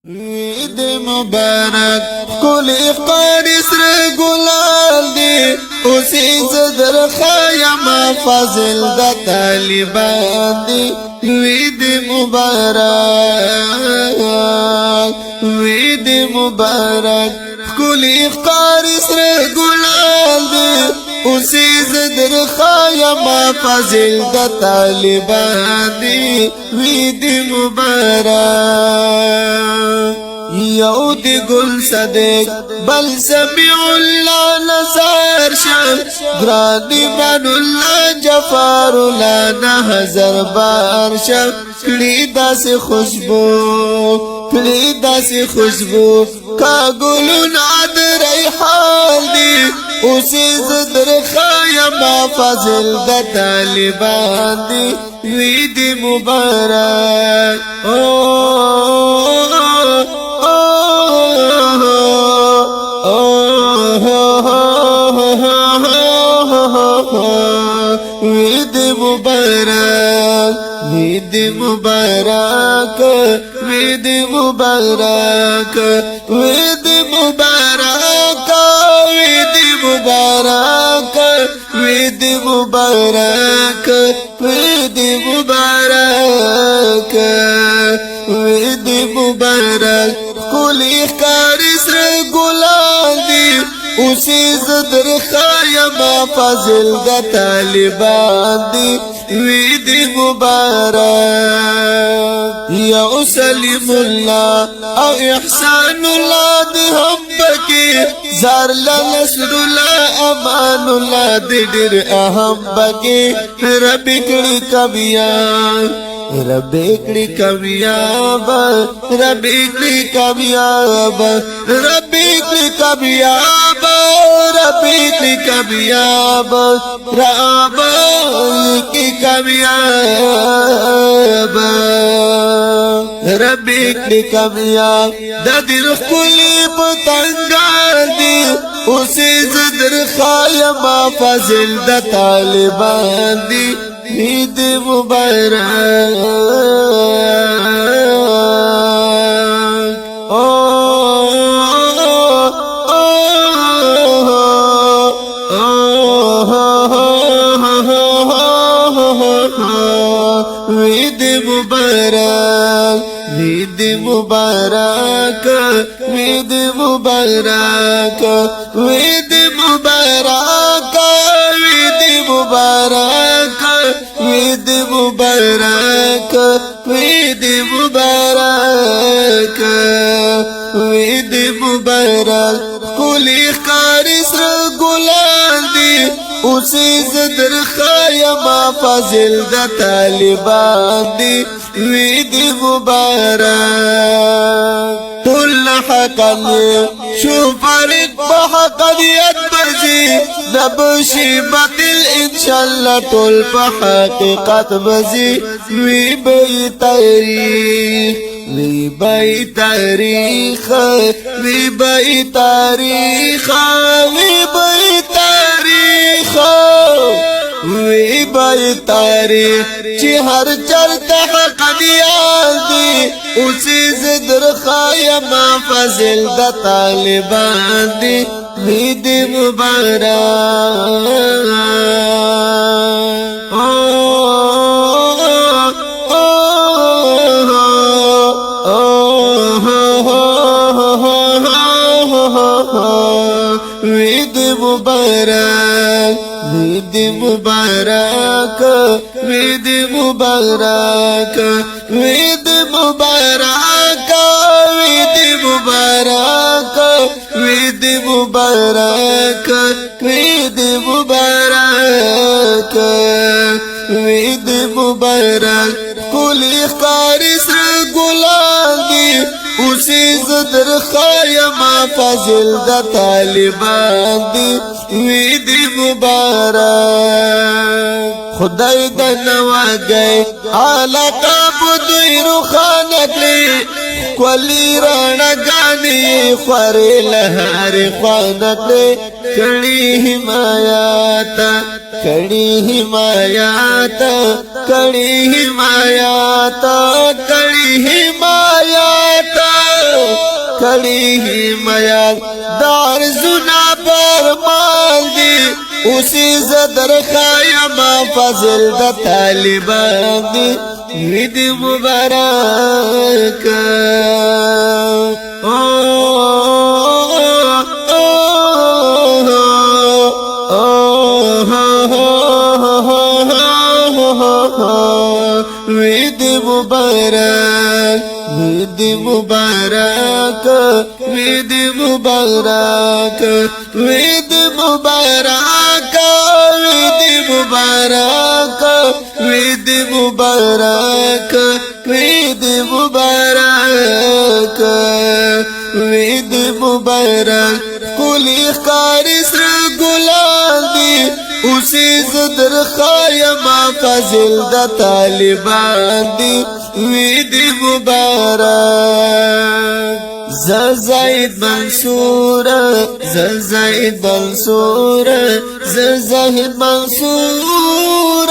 عید مبارک کل افطار سر گلال دی اسی صدر خایم فضل دا طالبان دی عید مبارک عید مبارک کل افطار سر گلال دی اسی صدر خایم فضل دا طالبان دی عید مبارک یو دی گل صدق بل سمیع اللہ نصار شم گرانی من اللہ جفار اللہ نحضر بار شم کلیدہ سے خوشبو کا گلو ناد ریحان دی اسی زدر خایم فضل دا طالبان دی عید مبارک عید مبارک عید مبارک عید مبارک عید مبارک عید مبارک عید مبارک عید مبارک عید مبارک کلی خارس گلان دی اسی زدر خایم فضل دا طالبان دی عید مبارک یا سلیم اللہ او احسان اللہ دی ہم بکی زار لنصر اللہ امان اللہ دی در اہم بکی رب کڑی کبیان رب کڑی کامیاب رب کڑی کامیاب رب کڑی کامیاب رب کڑی کامیاب رب کی کامیاب رب کڑی کامیاب ددر کلی پتنگار دی اسی زدر خایم فضل دا طالبان دی عید مبارک عید مبارک عید مبارک عید مبارک عید مبارک عید مبارک عید مبارک عید مبارک عید مبارک کلی خارس گلان دی اسی زدر خایم فضل دا طالبان دی عید مبارک طول حقاً شو فرق بحقیت بزی نبشی بطل انشاءاللہ طول بحقیقت بزی وی بی تاریخ وی بی تاریخ وی بی تاریخ وی بی تاریخ وی بی تاریخ چی ہر چرت حق دیال دی اسی زدر خایم فضل دا طالبان دی عید مبارک عید مبارک عید مبارک عید مبارک عید مبارک عید مبارک عید مبارک عید مبارک عید مبارک کلی خارس گلان دی اسی زدر خایم فضل دا طالبان دی عید مبارک خدای دا نوا گئے علاقہ بدوی روخانک لی کلی رانا گانی خوری لہر خوانک لی کڑی حمایاتا کڑی حمایاتا کڑی حمایاتا کڑی حمایاتا کړي میار دار زنا پر مال دی اوسی زدر خایم فضل د طالبان دی عید مبارک عید مبارک عید مبارک عید مبارک عید مبارک عید مبارک عید مبارک عید مبارک عید مبارک کلی خاری سر گلال دی اسی زدر خایم فضل د طالبان دی عید مبارک زید منصور زید منصور زید منصور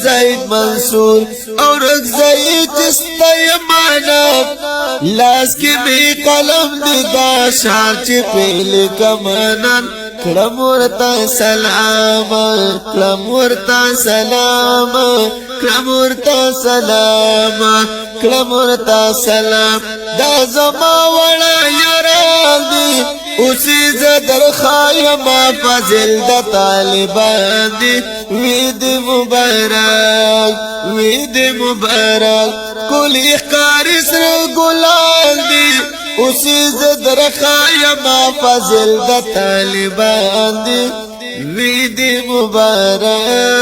زید منصور اور زید چستا یمانا لاس کی بھی قلم دی دا شار چی پیل کمانان کلم ورطا سلام کلم ورطا سلام کلم ورطا سلام کلم ورطا سلام دا زما وڑا یران دی اسی زدر خایم فضل دا طالبان دی وید مبارک وید مبارک کلی اخکاری سر گلال دی اسی زدر خایم فضل دا طالبان دی وید مبارک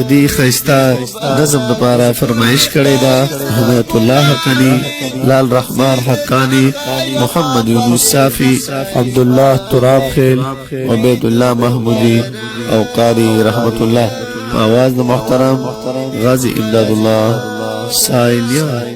دی خیستا نظم دپارا فرمائش کړی دا هدایت الله حقانی لال رحمان حقانی محمد یونس صافی عبدالله تراب خیل عبید الله محمودی او قاری رحمت الله آواز محترم غازی امداد الله سائلیان